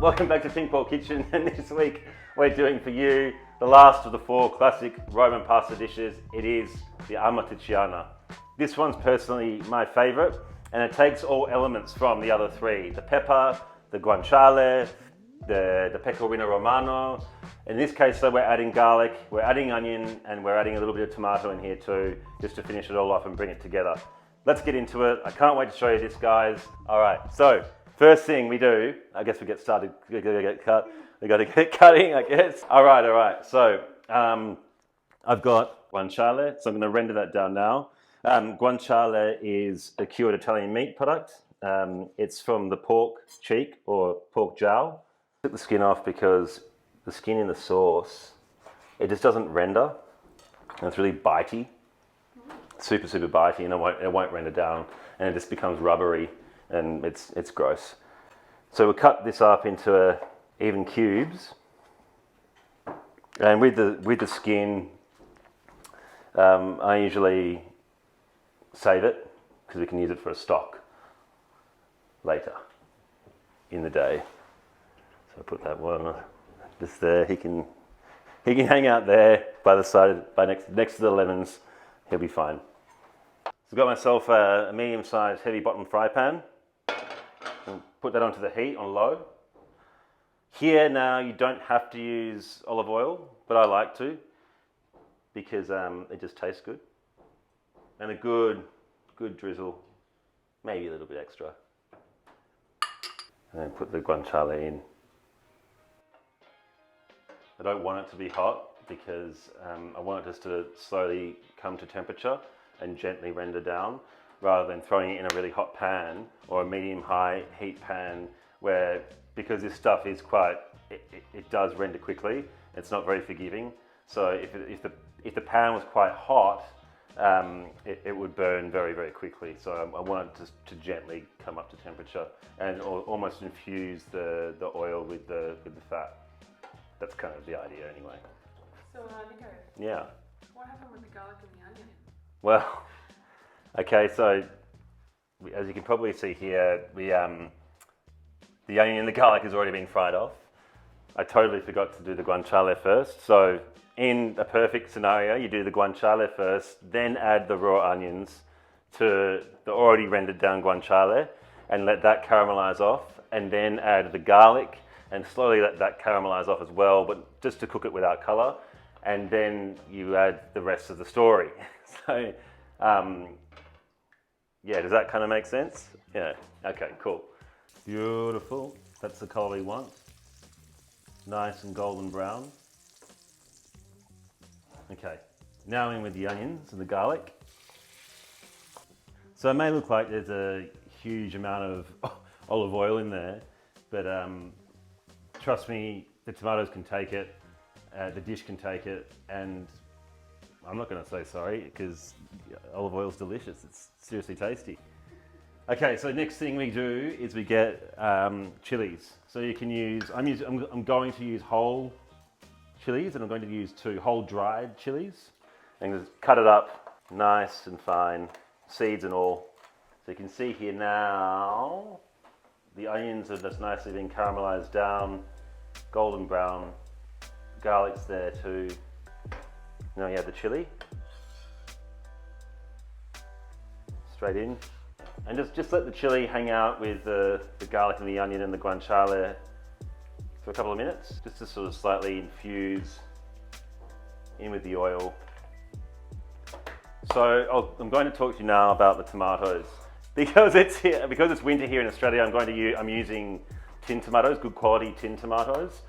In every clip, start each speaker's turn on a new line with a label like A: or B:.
A: welcome back to Pink Ball Kitchen, and this week we're doing for you the last of the 4 classic Roman pasta dishes. It is the Amatriciana. This one's personally my favourite, and it takes all elements from the other 3. The pepper, the guanciale, the Pecorino Romano. In this case though, we're adding garlic, we're adding onion, and we're adding a little bit of tomato in here too, just to finish it all off and bring it together. Let's get into it. I can't wait to show you this, guys. All right, so first thing we do, I guess we get started, we gotta get cut. We gotta get cutting, I guess. All right. So I've got guanciale, so I'm gonna render that down now. Guanciale is a cured Italian meat product. It's from the pork cheek or pork jowl. Took the skin off because the skin in the sauce, it just doesn't render. And it's really bitey, super bitey, and it won't render down, and it just becomes rubbery, and it's gross. So we'll cut this up into even cubes, and with the skin, I usually save it because we can use it for a stock later in the day. So I put that one just there. He can hang out there by the side, next to the lemons. He'll be fine. So I've got myself a medium-sized heavy bottom fry pan. And put that onto the heat on low. Here now you don't have to use olive oil, but I like to because it just tastes good. And a good drizzle, maybe a little bit extra. And then put the guanciale in. I don't want it to be hot because I want it just to slowly come to temperature and gently render down, rather than throwing it in a really hot pan or a medium-high heat pan where, because this stuff is it does render quickly, it's not very forgiving. So if the pan was quite hot, it would burn very quickly. So I want it to gently come up to temperature and almost infuse the oil with the fat. That's kind of the idea anyway.
B: So Nico,
A: yeah.
B: What happened with the garlic and the onion?
A: Well, okay, so as you can probably see here, the onion and the garlic has already been fried off. I totally forgot to do the guanciale first. So in a perfect scenario, you do the guanciale first, then add the raw onions to the already rendered down guanciale and let that caramelize off, and then add the garlic and slowly let that caramelize off as well, but just to cook it without color. And then you add the rest of the story. So, yeah, does that kind of make sense? Yeah, okay, cool. Beautiful, that's the color we want. Nice and golden brown. Okay, now in with the onions and the garlic. So it may look like there's a huge amount of olive oil in there, but trust me, the tomatoes can take it, the dish can take it, and I'm not going to say sorry because olive oil is delicious. It's seriously tasty. Okay, so next thing we do is we get chillies. So you can use, I'm going to use whole chillies, and I'm going to use 2 whole dried chillies, and just cut it up nice and fine, seeds and all. So you can see here now, the onions are just nicely being caramelized down, golden brown, garlic's there too. Now you have the chilli, straight in, and just let the chilli hang out with the garlic and the onion and the guanciale for a couple of minutes, just to sort of slightly infuse in with the oil. So I'm going to talk to you now about the tomatoes. Because it's winter here in Australia, I'm using tin tomatoes, good quality tin tomatoes.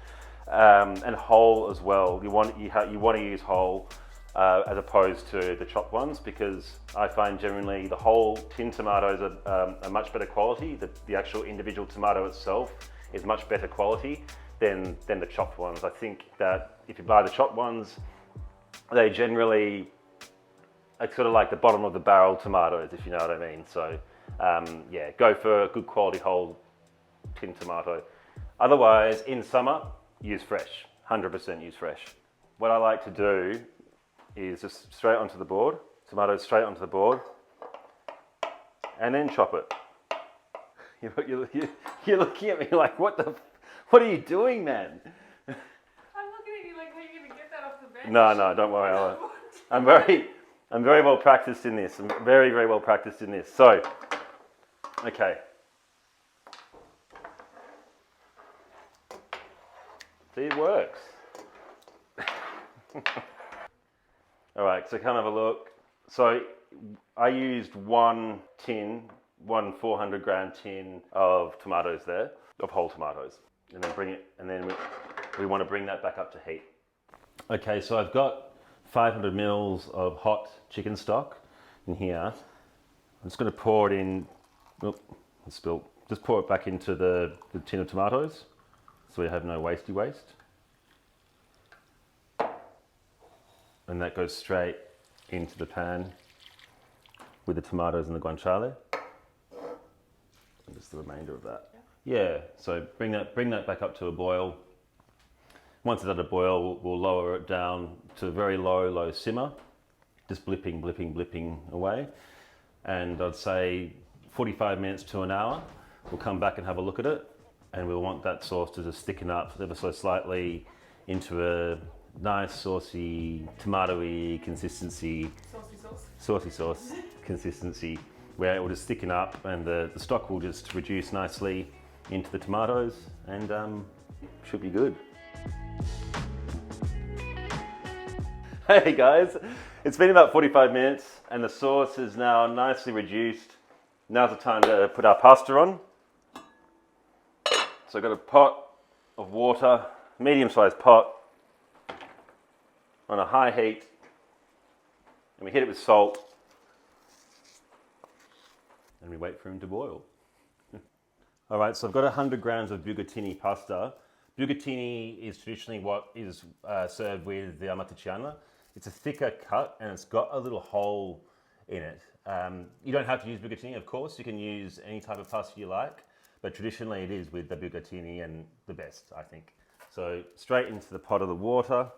A: And whole as well. You want to use whole as opposed to the chopped ones, because I find generally the whole tin tomatoes are much better quality. The actual individual tomato itself is much better quality than the chopped ones. I think that if you buy the chopped ones, they generally are sort of like the bottom of the barrel tomatoes, if you know what I mean. So yeah, go for a good quality whole tin tomato. Otherwise, in summer, use fresh, 100% use fresh. What I like to do is just straight onto the board, tomatoes straight onto the board, and then chop it. You're looking at me like, what What are you doing, man?
B: I'm looking at you like, how are you going to get that off the bench?
A: No, don't worry. I'm very well practiced in this. I'm very, very well practiced in this. So, okay. See, it works. All right, so come have a look. So I used one 400 gram tin of tomatoes there, of whole tomatoes, and then bring it, and then we want to bring that back up to heat. Okay, so I've got 500 mils of hot chicken stock in here. I'm just going to pour it in. Oop, I spilled. Just pour it back into the tin of tomatoes, so we have no wasty waste. And that goes straight into the pan with the tomatoes and the guanciale. And just the remainder of that. Yeah, so bring that back up to a boil. Once it's at a boil, we'll lower it down to a very low simmer, just blipping away. And I'd say 45 minutes to an hour, we'll come back and have a look at it. And we'll want that sauce to just thicken up ever so slightly into a nice saucy, tomatoey consistency. Saucy sauce consistency, where it will just thicken up and the stock will just reduce nicely into the tomatoes and should be good. Hey guys, it's been about 45 minutes and the sauce is now nicely reduced. Now's the time to put our pasta on. So I've got a pot of water, medium-sized pot, on a high heat, and we hit it with salt, and we wait for him to boil. All right, so I've got 100 grams of Bucatini pasta. Bucatini is traditionally what is served with the Amatriciana. It's a thicker cut, and it's got a little hole in it. You don't have to use Bucatini, of course. You can use any type of pasta you like, but traditionally it is with the Bucatini and the best, I think. So straight into the pot of the water.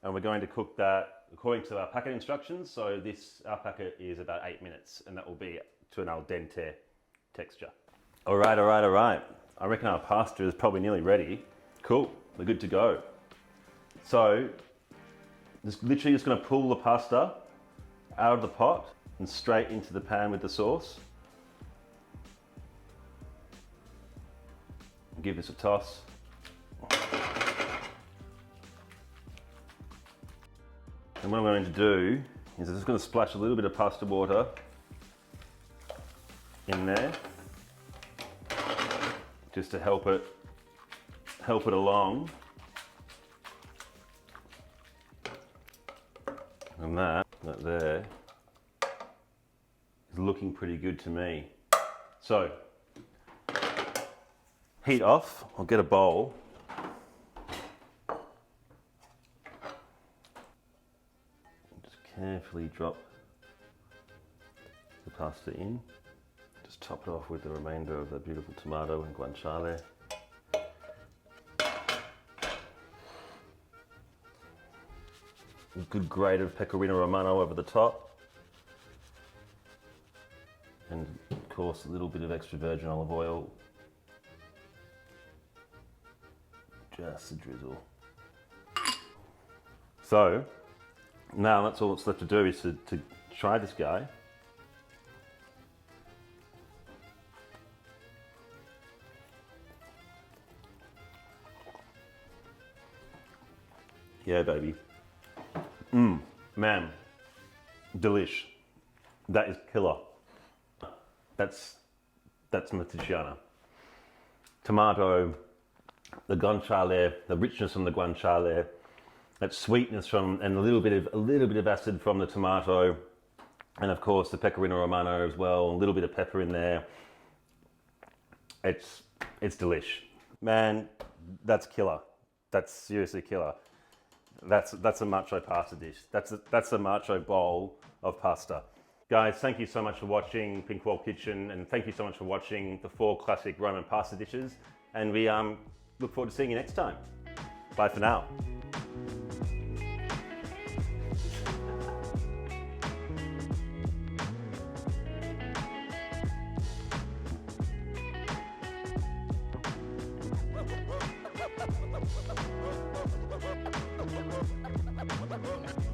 A: And we're going to cook that according to our packet instructions. So our packet is about 8 minutes, and that will be to an al dente texture. All right. I reckon our pasta is probably nearly ready. Cool, we're good to go. So, literally just gonna pull the pasta out of the pot and straight into the pan with the sauce. Give this a toss. And what I'm going to do is I'm just going to splash a little bit of pasta water in there, just to help it along. And that there is looking pretty good to me. So, heat off. I'll get a bowl. Carefully drop the pasta in. Just top it off with the remainder of the beautiful tomato and guanciale. A good grate of Pecorino Romano over the top. And of course a little bit of extra virgin olive oil. Just a drizzle. So, now that's all that's left to do is to try this guy. Yeah, baby. Man, delish. That is killer. That's Amatriciana. Tomato, the guanciale, the richness from the guanciale, that sweetness from, and a little bit of acid from the tomato, and of course the Pecorino Romano as well, a little bit of pepper in there. It's delish. Man, that's killer. That's seriously killer. That's a macho pasta dish. That's a macho bowl of pasta. Guys, thank you so much for watching Pink Wall Kitchen, and thank you so much for watching the 4 classic Roman pasta dishes. And we look forward to seeing you next time. Bye for now. Bye.